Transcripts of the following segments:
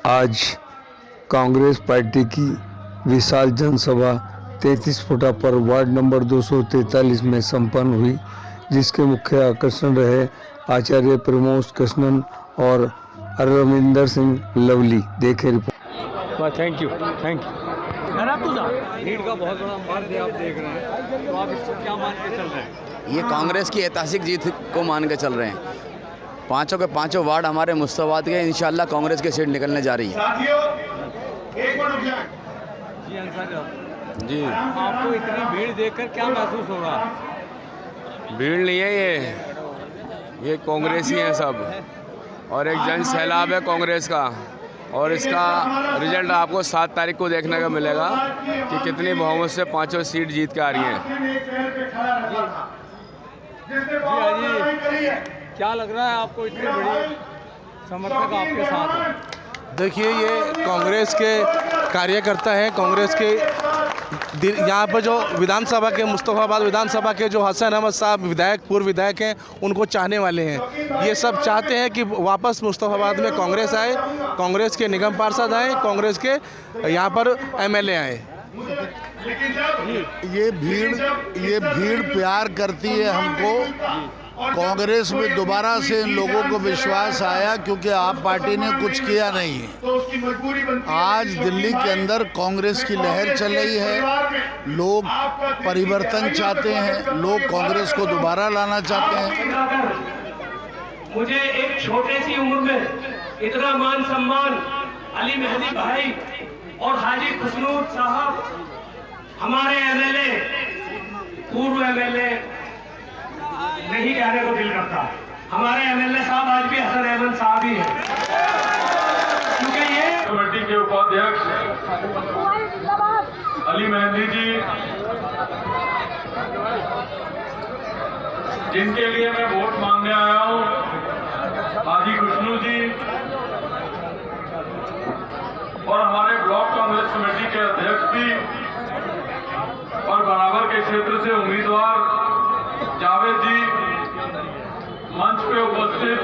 आज कांग्रेस पार्टी की विशाल जनसभा 33 फुटा पर वार्ड नंबर 243 में संपन्न हुई, जिसके मुख्य आकर्षण रहे आचार्य प्रमोद कृष्णन और अरविंदर सिंह लवली। देखे रिपोर्ट। Thank you. भीड़ का बहुत बड़ा मार्ग आप देख रहे हैं, तो आप इसको क्या मान के चल रहे हैं? ये कांग्रेस की ऐतिहासिक जीत को मान के चल रहे हैं। पांचों के पांचों वार्ड हमारे मुस्तफाबाद के इंशाल्लाह कांग्रेस की सीट निकलने जा रही है। जी अंसारी जी, आपको इतनी भीड़ देखकर क्या महसूस हो रहा है? भीड़ नहीं है, ये कांग्रेसी हैं सब, और एक जन सैलाब है कांग्रेस का। और इसका रिजल्ट आपको 7 तारीख को देखने का मिलेगा कि कितनी बहुमत से पांचों सीट जीत के आ रही हैं। जी, क्या लग रहा है आपको, इतनी बड़ी समर्थक आपके साथ है? देखिए, ये कांग्रेस के कार्यकर्ता हैं। कांग्रेस के यहाँ पर जो विधानसभा के मुस्तफाबाद विधानसभा के जो हसन अहमद साहब विधायक, पूर्व विधायक हैं, उनको चाहने वाले हैं। ये सब चाहते हैं कि वापस मुस्तफाबाद में कांग्रेस आए, कांग्रेस के निगम पार्षद आए, कांग्रेस के यहाँ पर एमएलए आए। ये भीड़ प्यार करती है हमको। कांग्रेस में दोबारा से इन लोगों को विश्वास आया क्योंकि आप पार्टी ने कुछ किया नहीं है। आज दिल्ली के अंदर कांग्रेस की लहर चल रही है। लोग परिवर्तन चाहते हैं, लोग कांग्रेस को दोबारा लाना चाहते हैं। मुझे एक छोटे सी उम्र में इतना मान सम्मान अली मेहदी भाई और हाजी खुशनूर साहब, हमारे एमएलए, पूर्व एमएलए, नहीं कहने को दिल करता। हमारे एमएलए साहब आज भी हसन अहमद साहब ही हैं, क्योंकि ये कमेटी के उपाध्यक्ष अली मेहदी जी, जिनके लिए मैं वोट मांगने आया हूं, हाजी खुशनू जी, और हमारे ब्लॉक कांग्रेस कमेटी के अध्यक्ष भी, और बराबर के क्षेत्र से उम्मीदवार जावेद जी, मंच पे उपस्थित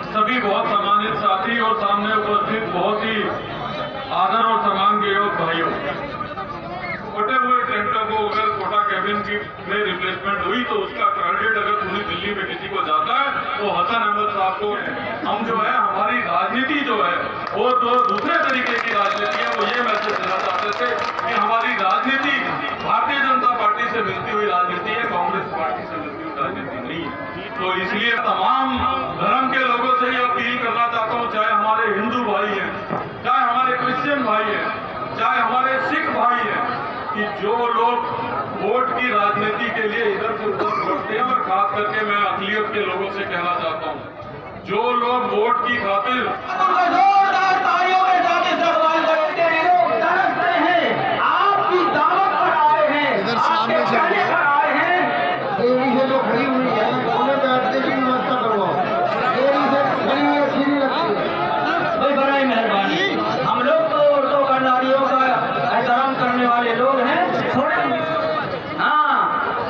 सभी बहुत सम्मानित साथी और सामने उपस्थित बहुत ही आदर और सम्मान के योग भाइयों। फटे हुए टेंटों को अगर कोटा कैबिन की में रिप्लेसमेंट हुई तो उसका क्रेडिट अगर पूरी दिल्ली में किसी को जाता है तो हसन अहमद साहब को। हम जो है, हमारी राजनीति जो है वो तो दूसरे तरीके की राजनीति है। वो ये मैसेज देना चाहते थे कि हमारी राजनीति भारतीय जनता पार्टी से मिलती हुई राजनीति है, कांग्रेस पार्टी से मिलती हुई राजनीति नहीं है। तो इसलिए तमाम धर्म के लोगों से ये अपील करना चाहता हूँ, चाहे हमारे हिंदू भाई हैं, चाहे हमारे क्रिश्चियन भाई हैं, चाहे हमारे सिख भाई हैं, कि जो लोग वोट की राजनीति के लिए इधर से उधर बढ़ते हैं, और खास करके मैं अकलियत के लोगों से कहना चाहता हूँ, जो लोग वोट की खातिर आपकी दावत पर आए हैं, इधर सामने से आए हैं, जो खड़ी हुई है उन्हें बैठने की व्यवस्था करवाओ। खड़ी हुई अच्छी नहीं लगती। भाई बड़ा ही मेहरबानी। हम लोग तो औरतों का, नारियों का एहतराम करने वाले लोग हैं। हाँ,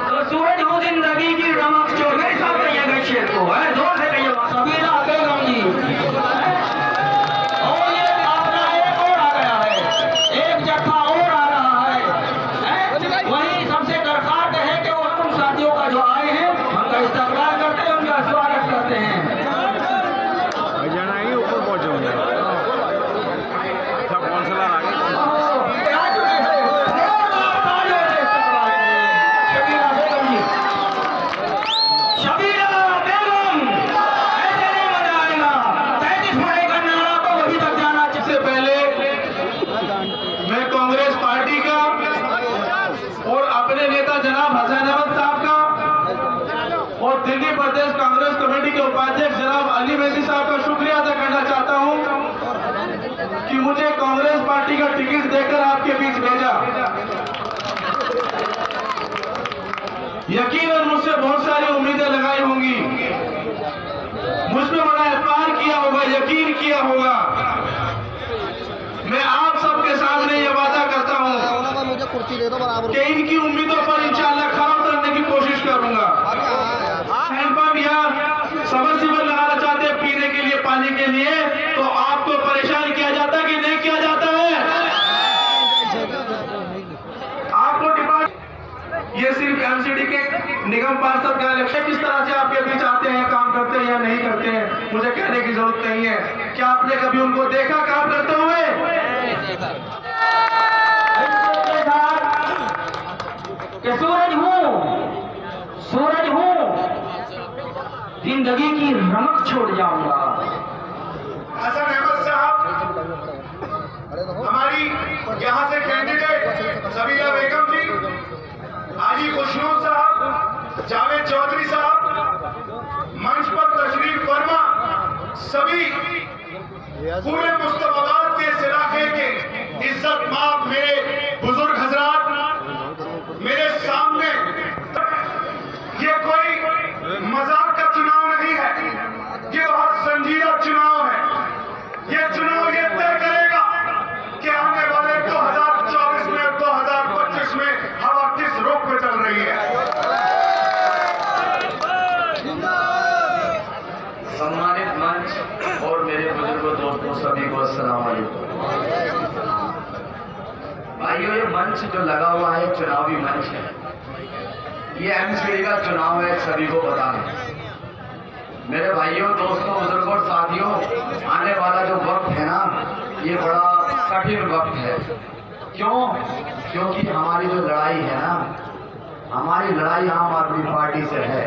तो सूरज हो जिंदगी की रमक जो मेरे साथ कहिएगा शेर को है, जोर से कहिए सबीरा बेगम जी। और ये अपना एक और आ गया है, एक जत्था और आ रहा है। वही सबसे दरखास्त है कि वो उन साथियों का जो आए हैं उनका इस्तकबाल करते हैं, उनका स्वागत करते हैं। ऊपर पहुंचूंगा, सब काउंसलर आ गए। कांग्रेस पार्टी का और अपने नेता जनाब हसन अहमद साहब का और दिल्ली प्रदेश कांग्रेस कमेटी के उपाध्यक्ष जनाब अली मेहदी साहब का शुक्रिया अदा करना चाहता हूं कि मुझे कांग्रेस पार्टी का टिकट देकर आपके बीच भेजा। यकीनन मुझसे बहुत सारी उम्मीदें लगाई होंगी, मुझ पर बड़ा एतबार किया होगा, यकीन किया होगा। मैं आप सबके सामने ये वादा करता हूं कि इनकी उम्मीदों पर इंशाअल्लाह खरा उतरने की कोशिश करूंगा। हैंडपंप या सबमर्सिबल लगाना चाहते हैं पीने के लिए, पानी के लिए, तो आपको परेशानी एमसीडी के निगम पार्षद का इलेक्शन किस तरह से आपके बीच आते हैं, काम करते हैं या नहीं करते हैं, मुझे कहने की जरूरत नहीं है। क्या आपने कभी उनको देखा काम करते हुए? कि सूरज हूं, जिंदगी की रमक छोड़ जाऊंगा। हसन अहमद साहब, हमारी यहाँ से कैंडिडेट सबीला बेगम जी, हाजी खुशनूर साहब, जावेद चौधरी साहब, मंच पर तशरीफ फरमा, सभी पूरे मुस्तफाबाद के इस इलाके के इज्जत माफ मेरे बुजुर्ग हजरात मेरे सामने, ये कोई मजाक का चुनाव नहीं है, ये बहुत संजीदा चुनाव है। ये चुनाव ये तय करेगा कि आने वाले 2024 में 2025 में हवा किस रुख पे चल रही है। सम्मानित मंच और मेरे बुजुर्गों दोस्तों सभी को अस्सलाम वालेकुम। भाइयों, ये मंच जो लगा हुआ है चुनावी मंच है, ये एमसीडी का चुनाव है, सभी को पता है। मेरे भाइयों, दोस्तों, बुजुर्गों और साथियों, आने वाला जो वक्त है ना, ये बड़ा कठिन वक्त है। क्यों? क्योंकि हमारी जो लड़ाई है ना, हमारी लड़ाई आम आदमी पार्टी से है।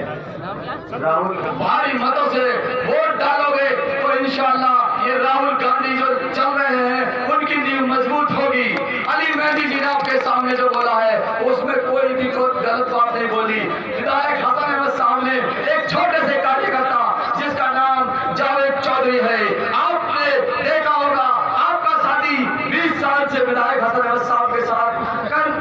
राहुल भारी मतों से वोट डालोगे तो इंशाअल्लाह ये राहुल गांधी जो चल रहे हैं उनकी नींव मजबूत होगी। अली मेहदी जी ने आपके सामने जो बोला है उसमें कोई भी गलत बात नहीं बोली। विधायक हसन अहमद साहब ने एक छोटे से कार्यकर्ता जिसका नाम जावेद चौधरी है, आपने देखा होगा, आपका साथी 20 साल से विधायक हसन अहमद साहब के साथ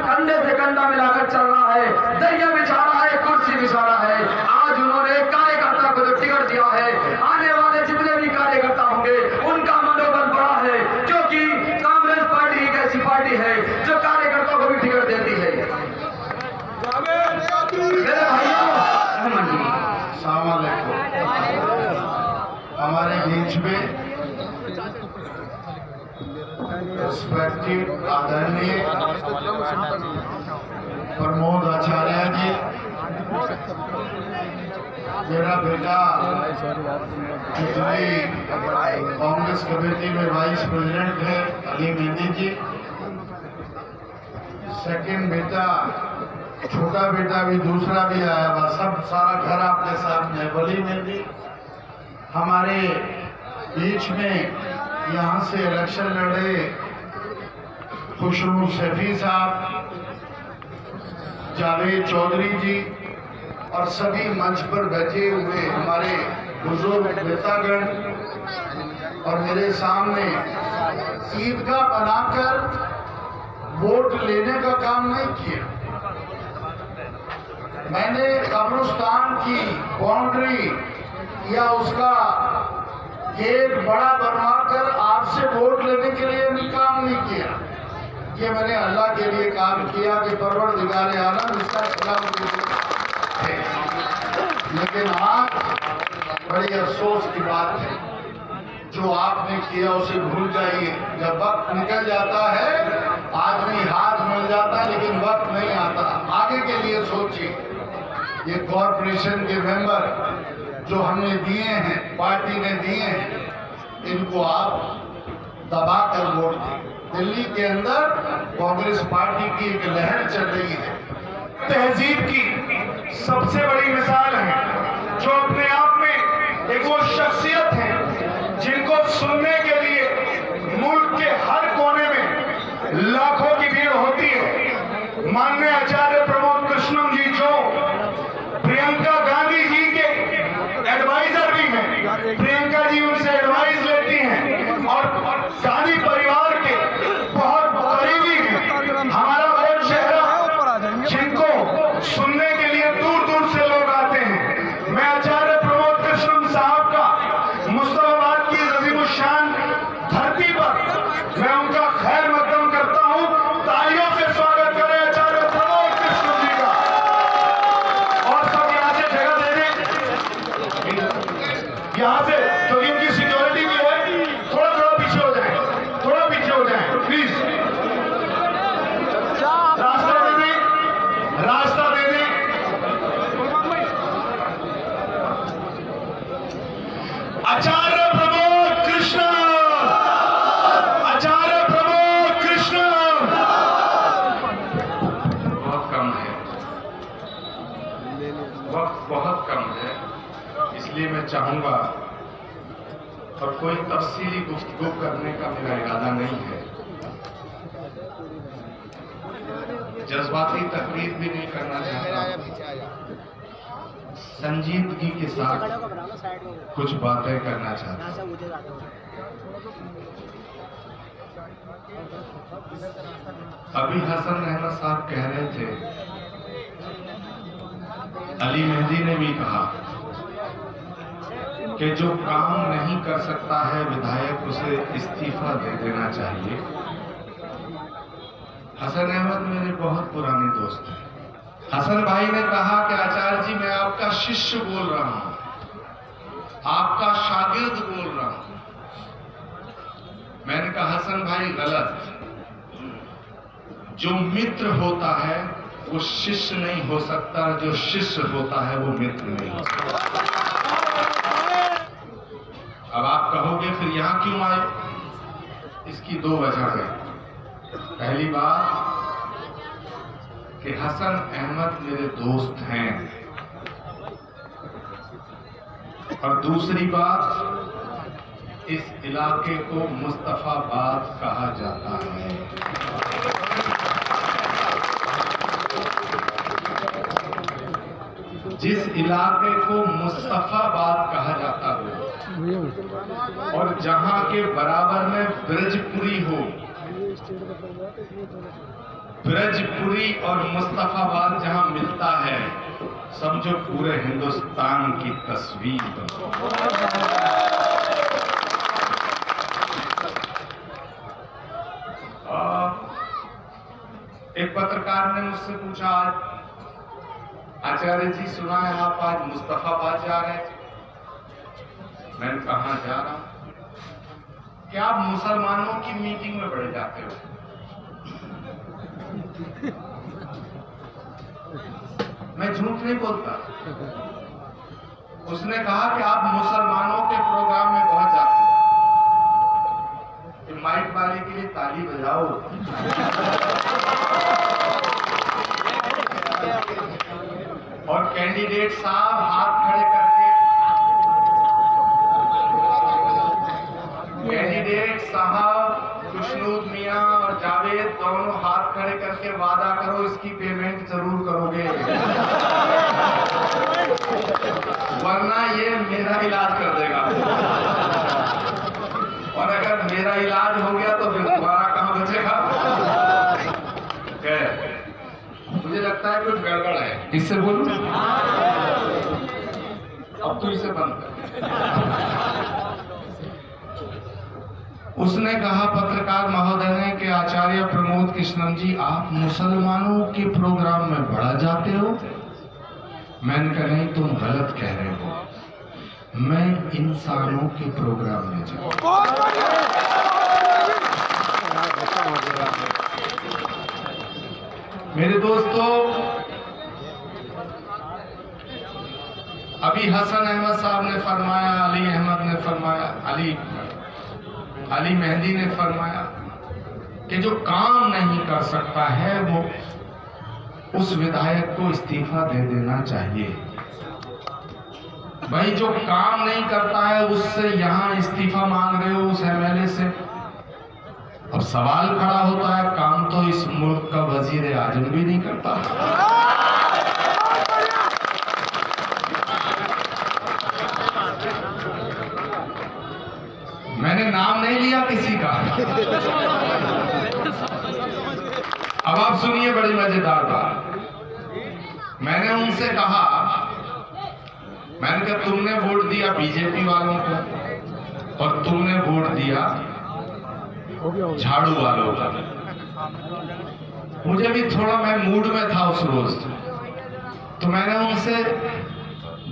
कंधे से कंधा मिलाकर चल रहा है, दरिया बिछा रहा है, कुर्सी बिछा रहा है। आज उन्होंने कार्यकर्ता को जो टिकट दिया है, आने वाले जितने भी कार्यकर्ता होंगे उनका मनोबल बढ़ा है, क्योंकि कांग्रेस पार्टी एक ऐसी पार्टी है जो कार्यकर्ताओं को भी टिकट देती है। मेरे भाइयों, अस्सलाम वालेकुम। हमारे बीच में रिस्पेक्टेड आदरणीय प्रमोद आचार्य जी, मेरा बेटा जितनी कांग्रेस कमेटी में वाइस प्रेसिडेंट है अली मेहदी जी, सेकंड बेटा, छोटा बेटा भी, दूसरा भी आया हुआ, सब सारा घर आपके सामने, वली मेहदी। हमारे बीच में यहाँ से इलेक्शन लड़े खुशनूर शफी साहब, जावेद चौधरी जी और सभी मंच पर बैठे हुए हमारे बुजुर्ग नेतागण, और मेरे सामने ईदगाह बनाकर वोट लेने का काम नहीं किया। मैंने कब्रिस्तान की बाउंड्री या उसका गेट बड़ा बनवाकर आपसे वोट लेने के लिए काम नहीं किया। ये मैंने अल्लाह के लिए काम किया कि परवरदिगार आलम इसका खिलाफ है। लेकिन आज बड़ी अफसोस की बात है, जो आपने किया उसे भूल जाइए। जब वक्त निकल जाता है आदमी हाथ मिल जाता, लेकिन वक्त नहीं आता। आगे के लिए सोचिए। ये कॉरपोरेशन के मेंबर जो हमने दिए हैं, पार्टी ने दिए हैं, इनको आप दबा कर वोट दें। दिल्ली के अंदर कांग्रेस पार्टी की एक लहर चल रही है, तहजीब की सबसे बड़ी मिसाल है, जो अपने आप में एक वो शख्सियत है जिनको सुनने के लिए मुल्क के हर कोने में लाखों की भीड़ होती है। माननीय आचार्य प्रमोद कृष्णम जी, जो प्रियंका गांधी जी के एडवाइजर भी हैं, प्रियंका जी उनसे एडवाइस लेती हैं और गांधी परिवार के बहुत करीबी हैं। हमारा वोट शहर, जिनको सुनने के लिए दूर दूर से लोग आते हैं। मैं आचार्य प्रमोद कृष्णम साहब का मुस्तफाबाद की अज़ीमुश्शान धरती पर मैं उनका खैर मकदम करता हूं। तालियों से स्वागत करें आचार्य प्रमोद कृष्णम जी का। और सब यहाँ से जगह दे दें, यहाँ से जो इनकी सिक्योरिटी भी है, थोड़ा थोड़ा पीछे हो जाए, थोड़ा पीछे हो जाए प्लीज। रास्ता दे दें, रास्ता दे दें। चाहूंगा और कोई तफसीली गुफ्तगू करने का मेरा इरादा नहीं है, जज्बाती तकरीर भी नहीं करना चाहता, संजीदगी के साथ कुछ बातें करना चाहता हूं। अभी हसन अहमद साहब कह रहे थे, अली मेहदी ने भी कहा कि जो काम नहीं कर सकता है विधायक उसे इस्तीफा दे देना चाहिए। हसन अहमद मेरे बहुत पुराने दोस्त हैं। हसन भाई ने कहा कि आचार्य जी मैं आपका शिष्य बोल रहा हूं, आपका शागिर्द बोल रहा हूं। मैंने कहा हसन भाई गलत, जो मित्र होता है वो शिष्य नहीं हो सकता, जो शिष्य होता है वो मित्र नहीं हो सकता। अब आप कहोगे फिर यहां क्यों आए? इसकी दो वजह है। पहली बात कि हसन अहमद मेरे दोस्त हैं, और दूसरी बात इस इलाके को मुस्तफाबाद कहा जाता है। जिस इलाके को मुस्तफाबाद कहा जाता हो और जहां के बराबर में ब्रजपुरी हो, ब्रजपुरी और मुस्तफाबाद जहां मिलता है, समझो पूरे हिंदुस्तान की तस्वीर। एक पत्रकार ने मुझसे पूछा, आचार्य जी सुना है आप आज मुस्तफाबाद जा रहे थे। मैंने कहा जा रहा हूं। क्या आप मुसलमानों की मीटिंग में बड़े जाते हो? मैं झूठ नहीं बोलता। उसने कहा कि आप मुसलमानों के प्रोग्राम में बहुत जाते हो। कि माइक वाले के लिए ताली बजाओ। और कैंडिडेट साहब हाथ खड़े करके, कैंडिडेट साहब खुशनूद मियां और जावेद दोनों हाथ खड़े करके वादा करो इसकी पेमेंट जरूर करोगे, वरना ये मेरा इलाज कर देगा। और अगर मेरा इलाज हो गया तो फिर तुम्हारा कहां बचेगा? मुझे लगता है कुछ गड़बड़ है। इससे बोलूं? अब तो इसे बंद कर। उसने कहा पत्रकार महोदय ने कि आचार्य प्रमोद कृष्णन जी आप मुसलमानों के प्रोग्राम में बड़ा जाते हो। मैंने कहा नहीं, तुम गलत कह रहे हो, मैं इंसानों के प्रोग्राम में जाता हूं। मेरे दोस्तों, अभी हसन अहमद साहब ने फरमाया, अली अहमद ने फरमाया, अली मेहदी ने फरमाया कि जो काम नहीं कर सकता है वो उस विधायक को इस्तीफा दे देना चाहिए। भाई जो काम नहीं करता है उससे यहां इस्तीफा मांग रहे हो, उस एमएलए से। अब सवाल खड़ा होता है, काम तो इस मुल्क का वजीर आजम भी नहीं करता। मैंने नाम नहीं लिया किसी का। अब आप सुनिए बड़ी मजेदार बात। मैंने उनसे कहा, मैंने कहा तुमने वोट दिया बीजेपी वालों को और तुमने वोट दिया झाड़ू वालों का। मुझे भी थोड़ा, मैं मूड में था उस रोज, तो मैंने उनसे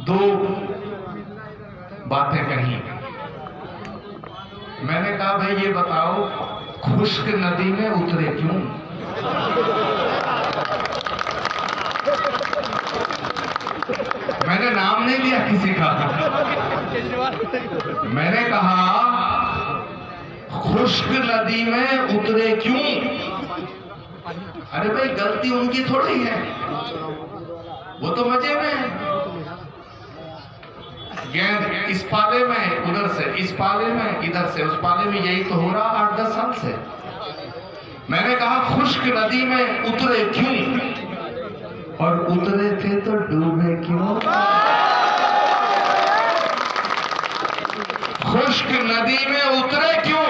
दो बातें कही। मैंने कहा भाई ये बताओ, खुश्क नदी में उतरे क्यों? मैंने नाम नहीं लिया किसी का। मैंने कहा खुश्क नदी में उतरे क्यों? अरे भाई गलती उनकी थोड़ी है, वो तो मजे में है। गेंद इस पाले में उधर से, इस पाले में इधर से, उस पाले में, यही तो हो रहा 8-10 साल से। मैंने कहा खुश्क नदी में उतरे क्यों, और उतरे थे तो डूबे क्यों। खुश्क नदी में उतरे क्यों,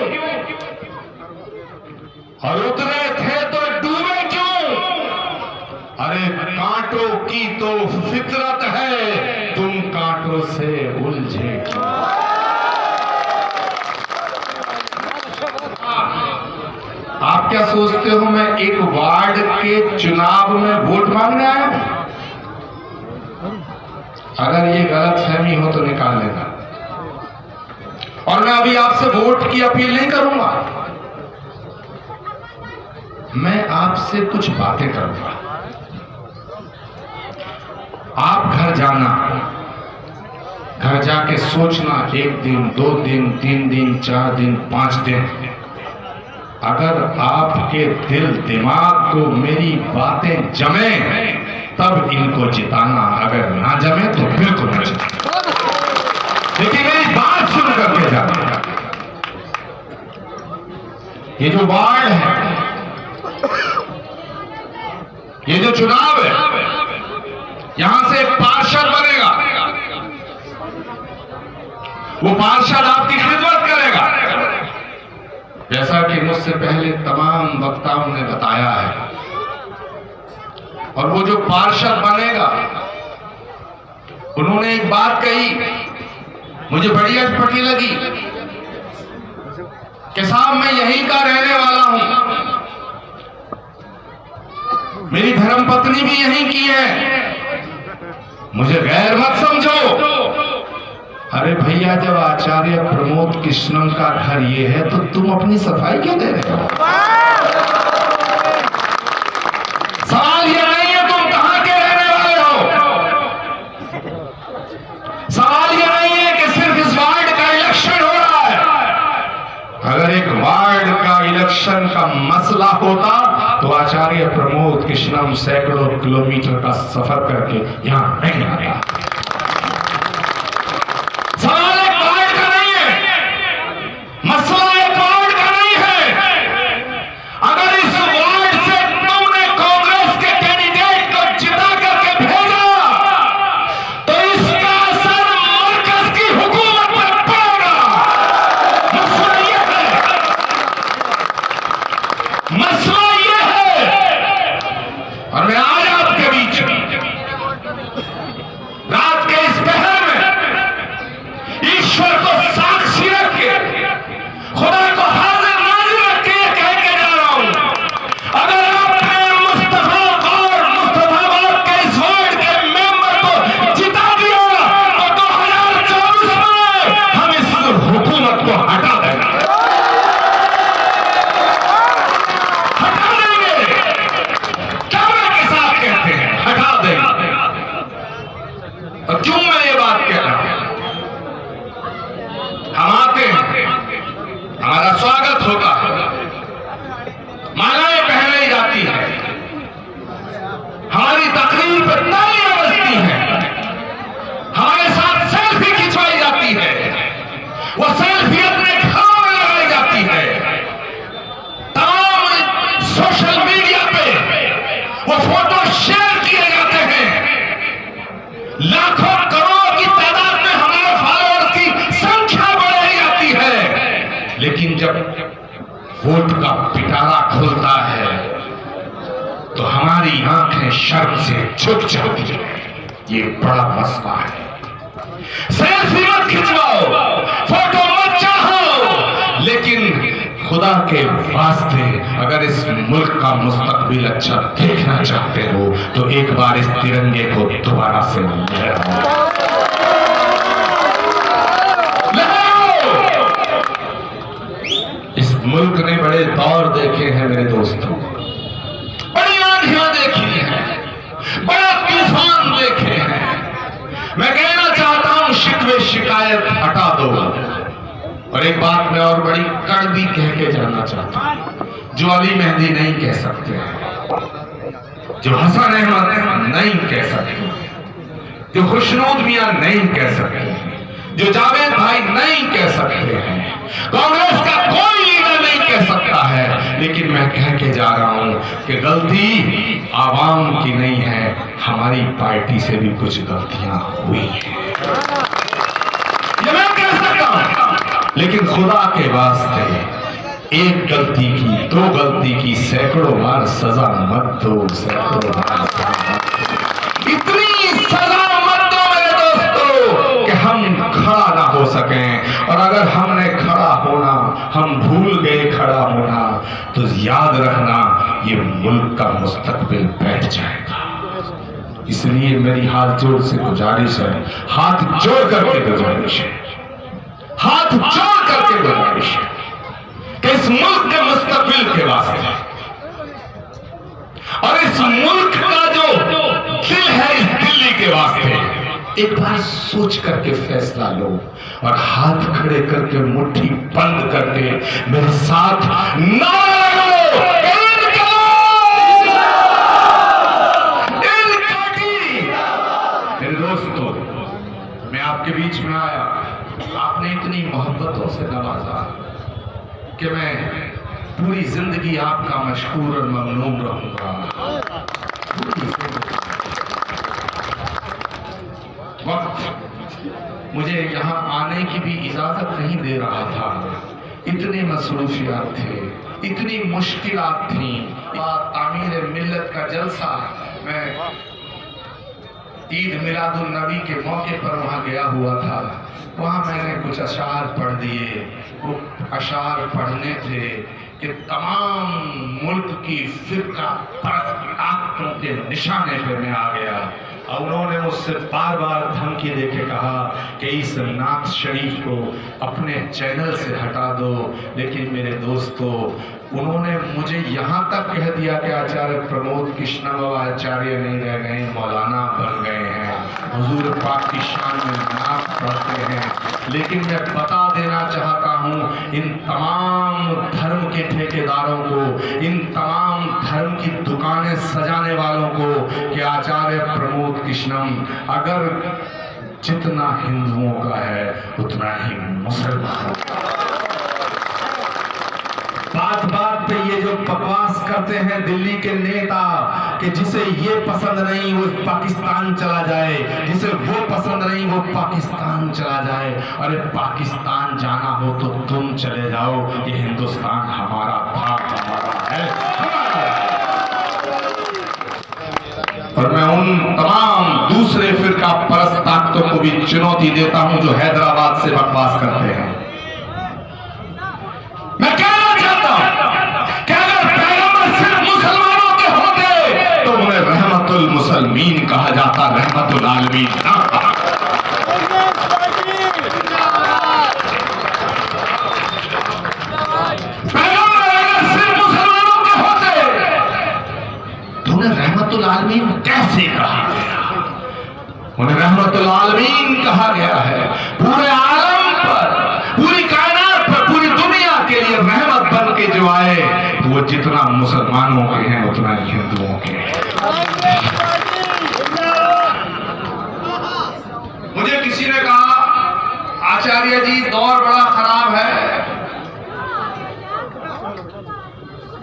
और उतरे थे तो डूबे क्यों। अरे कांटों की तो फितरत है, तुम कांटों से उलझे क्यों। आप क्या सोचते हो मैं एक वार्ड के चुनाव में वोट मांगने आया हूं? अगर ये गलतफहमी हो तो निकाल लेना। और मैं अभी आपसे वोट की अपील नहीं करूंगा, मैं आपसे कुछ बातें करूंगा। आप घर जाना, घर जाके सोचना, 1 दिन 2 दिन 3 दिन 4 दिन 5 दिन, अगर आपके दिल दिमाग को मेरी बातें जमे तब इनको जिताना, अगर ना जमे तो बिल्कुल ना जिताना। लेकिन मेरी बात सुन करके जाना। ये जो वार्ड है, ये जो चुनाव है, यहां से एक पार्षद बनेगा, वो पार्षद आपकी खिदमत करेगा। जैसा कि मुझसे पहले तमाम वक्ताओं ने बताया है, और वो जो पार्षद बनेगा, उन्होंने एक बात कही, मुझे बड़ी अटपटी लगी कि साहब मैं यहीं का रहने वाला हूं, मेरी धर्मपत्नी भी यहीं की है, मुझे गैर मत समझो। अरे भैया, जब आचार्य प्रमोद कृष्णम का घर ये है तो तुम अपनी सफाई क्यों दे रहे हो? सवाल ये नहीं है तुम कहां के रहने वाले हो, सवाल ये नहीं है कि सिर्फ इस वार्ड का इलेक्शन हो रहा है। अगर एक वार्ड का इलेक्शन का मसला होता तो आचार्य प्रमोद कृष्णम सैकड़ों किलोमीटर का सफर करके यहां नहीं आता। सवाल एक वार्ड का नहीं है, मसला एक वार्ड का नहीं है। अगर इस वार्ड से तुमने कांग्रेस के कैंडिडेट को जिता करके भेजा तो इसका असर मरकज की हुकूमत पर पड़ेगा। मसला ये है, मसला ये है। और मैं आज आपके बीच रात के इस पहर में ईश्वर को साक्षी रख के, खुदा को हाजिर नाजिर रख के कह के जा रहा हूं, अगर आपने मुस्तफाबाद के इस वार्ड के मेंबर को जिता दिया तो 2024 में हम इस हुकूमत को हटा देंगे, हटा देंगे। कैमरे के साथ कहते हैं हटा देंगे। और क्यों मैं ये बात कह रहा हूं? हम आते हैं, हमारा स्वागत होता है, मालाएं पहनाई जाती है, हमारी तकरीर पर तालियां बजती हैं, हमारे साथ सेल्फी खिंचवाई जाती है, वो सेल्फी अपने घरों में लगाई जाती है, तमाम सोशल मीडिया पे वो फोटो शेयर किए जाते हैं, लाखों करोड़ों की तादाद में हमारे फॉलोअर्स की संख्या बढ़ाई जाती है। लेकिन जब वोट का पिटारा खुलता है तो हमारी आंखें शर्म से झुक जाती हैं। ये बड़ा मसला है। सेल्फी मत खिंचवाओ, फोटो मत चाहो, लेकिन खुदा के वास्ते अगर इस मुल्क का मुस्तकबिल अच्छा देखना चाहते हो तो एक बार इस तिरंगे को दोबारा से लहराओ। इस मुल्क ने बड़े दौर देखे हैं मेरे दोस्तों, बड़ी आंधियां देखी हैं, बड़ा तूफान देखे हैं। मैं कहना चाहता हूं शिकवे शिकायत हटा दो। और एक बात मैं और बड़ी कड़वी कह के जाना चाहता हूं, जो अली मेहंदी नहीं कह सकते, जो हसन अहमद नहीं कह सकते, जो खुशनूद मियां नहीं कह सकते, जो जावेद भाई नहीं कह सकते हैं, कांग्रेस का कोई लीडर नहीं कह सकता है। लेकिन मैं कह के जा रहा हूं कि गलती आवाम की नहीं है, हमारी पार्टी से भी कुछ गलतियां हुई हैं, ये मैं कह सकता हूं। लेकिन खुदा के वास्ते एक गलती की, दो गलती की, सैकड़ों बार सजा मत दो, सैकड़ों बार सजा मत दो। इतनी सजा मत दो मेरे दोस्तों कि हम खड़ा ना हो सकें। और अगर हमने खड़ा होना, हम भूल गए खड़ा होना, तो याद रखना ये मुल्क का मुस्तकबिल बैठ जाएगा। इसलिए मेरी हाथ जोड़ से गुजारिश है, हाथ जोड़ करके गुजारिश है, हाथ जोड़ करके गुजारिश है कि इस मुल्क के मुस्तकबिल के वास्ते और इस मुल्क का जो दिल है, इस दिल्ली के वास्ते एक बार सोच करके फैसला लो और हाथ खड़े करके, मुट्ठी बंद करके मेरे साथ नारा लगाओ, मेरे दोस्तों। मैं आपके बीच में आया, आपने इतनी मोहब्बतों से नवाजा कि मैं पूरी जिंदगी आपका मशहूर और ममनून रहूंगा। वक्त मुझे यहाँ आने की भी इजाजत नहीं दे रहा था, इतने मसरूफियात थे, इतनी मुश्किलात थी। तामीर मिल्लत का जलसा, मैं ईद मिलादुन नबी के मौके पर वहाँ गया हुआ था। वहाँ मैंने कुछ अशार पढ़ दिए। वो अशार पढ़ने थे कि तमाम मुल्क की फिरका परस्त ताकतों के निशाने पे मैं आ गया और उन्होंने मुझसे बार बार धमकी देके कहा कि इस नात शरीफ को अपने चैनल से हटा दो। लेकिन मेरे दोस्तों, उन्होंने मुझे यहाँ तक कह दिया कि आचार्य प्रमोद कृष्ण बाबा आचार्य नहीं रह गए, मौलाना बन गए हैं, हुजूर पाक की शान में नात पढ़ते हैं। लेकिन मैं बता देना चाहता हूँ इन तमाम धर्म के ठेकेदारों को, इन तमाम धर्म की दुकानें सजाने वालों को कि आचार्य प्रमोद कृष्णम अगर जितना हिंदुओं का है उतना ही मुसलमानों का। बात बात पे ये जो बकवास करते हैं दिल्ली के नेता कि जिसे ये पसंद नहीं वो पाकिस्तान चला जाए, जिसे वो पसंद नहीं वो पाकिस्तान चला जाए। अरे पाकिस्तान जाना हो तो तुम चले जाओ, ये हिंदुस्तान हमारा था, हमारा है। और मैं उन तमाम दूसरे फिरका परस्त ताकतों को भी चुनौती देता हूं जो हैदराबाद से बकवास करते हैं। मैं कहना चाहता हूं कि अगर पैगंबर सिर्फ मुसलमानों के होते तो उन्हें रहमतुल मुसलमीन कहा जाता, रहमतुल आलमीन ना कहा। पैगंबर अगर सिर्फ मुसलमानों के होते तो उन्हें रहमतुल आलमीन कैसे कहा गया? उन्हें रहमतुल आलमीन कहा गया है। पूरे आलम पर, पूरी कायनात पर, पूरी दुनिया के लिए रहमत बन के जो आए तो वो जितना मुसलमानों के हैं उतना ही हिंदुओं के हैं। मुझे किसी ने कहा आचार्य जी दौर बड़ा खराब है,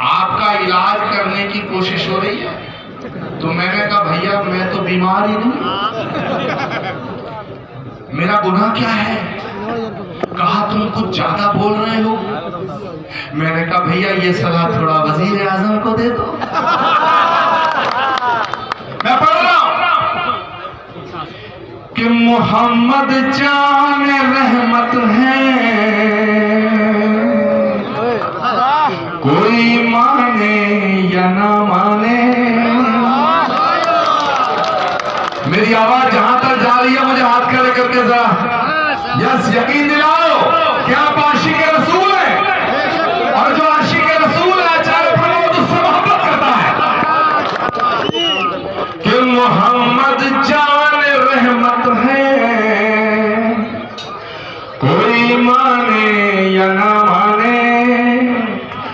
आपका इलाज करने की कोशिश हो रही है। तो मैंने कहा भैया मैं तो बीमार ही नहीं, मेरा गुनाह क्या है? कहा तुम कुछ ज्यादा बोल रहे हो। मैंने कहा भैया ये सलाह थोड़ा वजीर आजम को दे दो। मैं पढ़ रहा हूं कि मोहम्मद जान रहमत है, कोई माने या ना माने। मेरी आवाज जहां तक जा रही है मुझे हाथ खड़े करके जरा यस यकीन दिलाओ कि आप आशिक रसूल हैं और जो आशिक रसूल है आचार्य प्रमोद उससे मोहब्बत करता है कि मोहम्मद जान रहमत है, कोई माने या ना माने।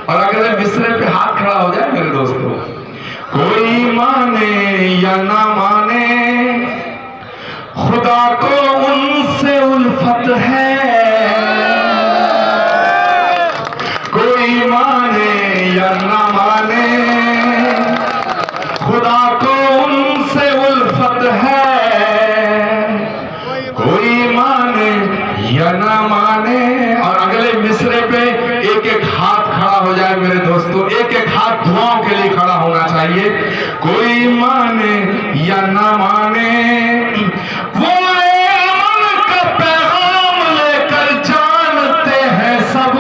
और अगर बिस्तर पे हाथ खड़ा हो जाए मेरे दोस्तों, कोई माने या ना माने, खुदा को उनसे उल्फत है, कोई माने या ना माने, खुदा को उनसे उल्फत है, कोई माने या ना माने। और अगले मिसरे पे एक एक हाथ खड़ा हो जाए मेरे दोस्तों, एक एक हाथ दुआओं के लिए खड़ा होना चाहिए। कोई माने या ना माने, वो अमन का पैगाम लेकर जानते हैं सब,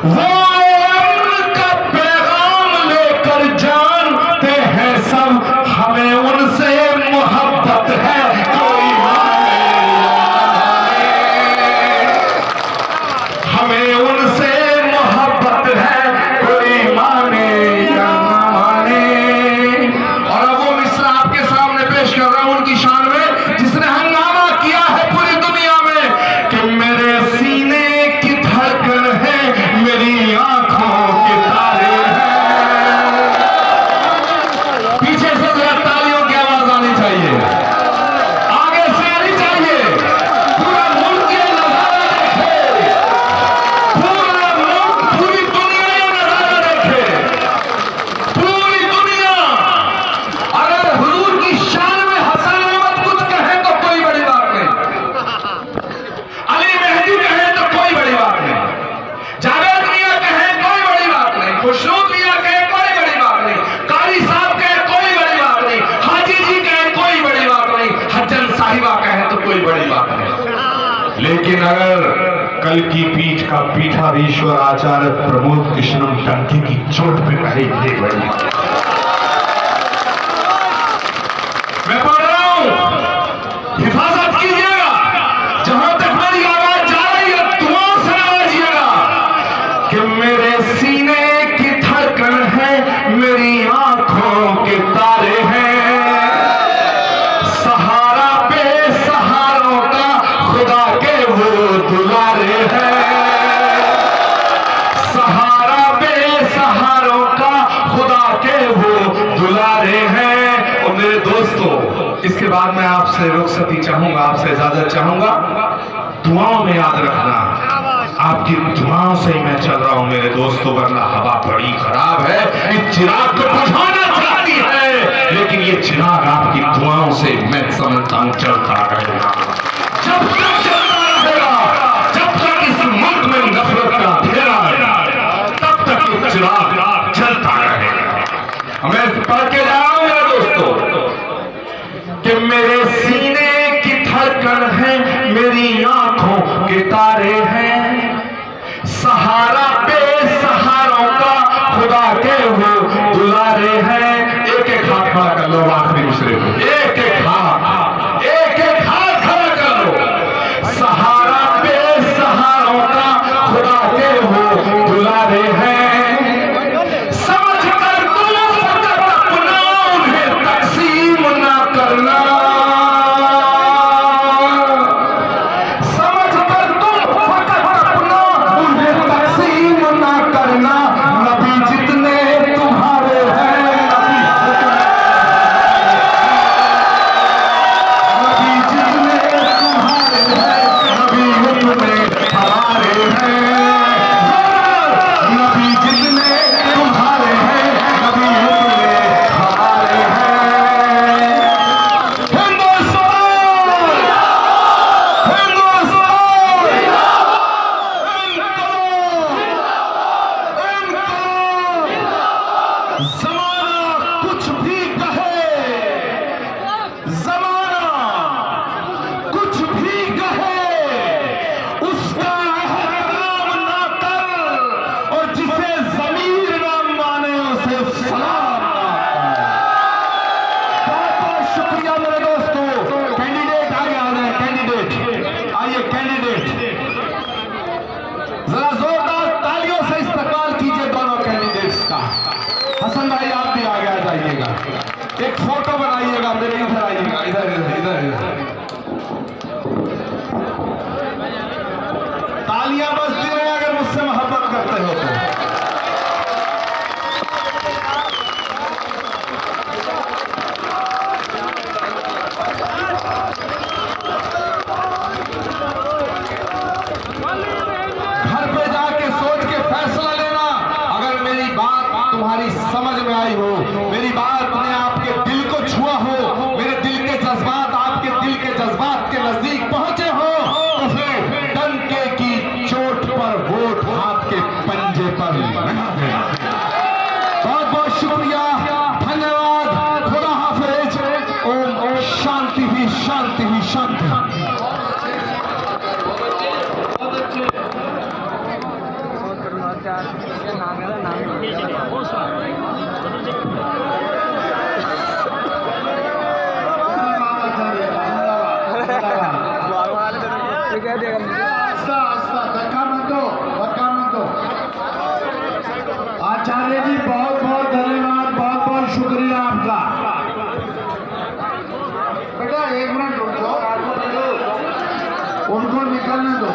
वो अमन का पैगाम लेकर जानते हैं सब, हमें उनसे मोहब्बत है। कोई हमें उनसे मोहब्बत है, कोई माने या ना माने। और अब वो मिसरा आपके सामने पेश कर रहा हूं उनकी शान में, जिसने हंगामा किया है पूरी दुनिया में कि मेरे सीने की धड़कन है, मेरी आंखों के तारे हैं। पीछे से जरा तालियों की आवाज आनी चाहिए, आगे से आनी चाहिए। पूरा मुल्क ये नजारा देखे, पूरा मुल्क, पूरी दुनिया ये नजारा देखे, पूरी दुनिया। अगर हुजूर की शान में हसन अहमद कुछ कहे तो कोई बड़ी बात नहीं, अली मेहदी कहे तो कोई बड़ी बात नहीं, जावेद मियां कहे कोई बड़ी बात नहीं, खुशनूद मियां कहे कोई बड़ी बात नहीं, कारी साहब कहे कोई बड़ी बात नहीं, हाजी जी कहे कोई बड़ी बात नहीं, हज्जन साहिबा कहे तो कोई बड़ी बात नहीं। लेकिन अगर कल की पीठ का पीठाधीश्वर आचार्य प्रमोद कृष्णम टंकी की चोट पे कहे ये बड़ी बात। मैं पढ़ रहा हूं, हिफाजत कीजिएगा, जहां तक मेरी आवाज जा रही है दुआओं से नवाजिएगा कि मेरे सीने की धड़कन है, मेरी आंखों के तारे हैं, सहारा बेसहारों का खुदा के वो दुलारे हैं, सहारा बेसहारों का खुदा के वो दुलारे हैं। और मेरे दोस्तों, इसके बाद मैं आपसे रुखसती चाहूंगा, आपसे इजाजत चाहूंगा। दुआओं में याद रखना, आपकी दुआओं से ही मैं चल रहा हूं मेरे दोस्तों, वरना हवा बड़ी खराब है। इस चिराग को बुझाना चाहती है, लेकिन ये चिराग आपकी दुआओं से मैं समझता हूं चलता रहेगा। जब तक चलता रहेगा, जब तक इस मुल्क में नफरत का अंधेरा है, तब तक ये चिराग चलता रहेगा। मैं पढ़ के जा रहा हूं मेरे दोस्तों कि मेरे सीने की धड़कन है, मेरी आंखों के तारे हैं, सहारा बेसहारों का खुदा के वो दुलारे हैं। एक एक हाथ खड़ा कर लो आखिरी मिसरे को, एक एक हाथ, एक एक हाथ खड़ा कर लो। सहारा बेसहारों का खुदा के वो दुलारे हैं, समझ कर तुम फकत अपना उन्हें तकसीम ना करना, समझ कर तुम फकत अपना उन्हें तकसीम ना करना। नबी जितने तुम्हारे हैं, नबी जितने तुम्हारे हैं, नबी उतने हमारे हैं, नबी जितने तुम्हारे हैं, नबी उतने हमारे हैं। हिंदुस्तान, हिंदुस्तान, ज़माना कुछ भी कहे, ज़माना कुछ भी कहे, उसका एहतराम ना कर, और जिसे ज़मीर ना माने उसे सलाम ना कर। बहुत बहुत शुक्रिया मेरे दोस्तों। कैंडिडेट आगे आ रहे हैं, कैंडिडेट आइए, कैंडिडेट जरा जोरदार तालियों से इस्तकबाल कीजिए दोनों कैंडिडेट्स का। हसन भाई आप भी आगे आ जाइएगा, एक फोटो बनाइएगा, मेरे इधर आइएगा, इधर इधर इधर इधर। तालियां बजती रहे अगर मुझसे मोहब्बत करते हो तो। वोट हाथ के पंजे पर लगा देना। बहुत बहुत शुक्रिया, धन्यवाद, खुदा हाफिज। ओम शांति ही शांति ही शांति। आचार्य जी बहुत बहुत धन्यवाद, बहुत बहुत शुक्रिया आपका। बेटा एक मिनट रुक जाओ, उनको निकलने दो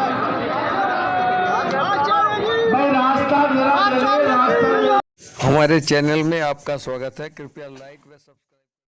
भाई, रास्ता जरा दे दे, रास्ता। हमारे चैनल में आपका स्वागत है। कृपया लाइक व सब्सक्राइब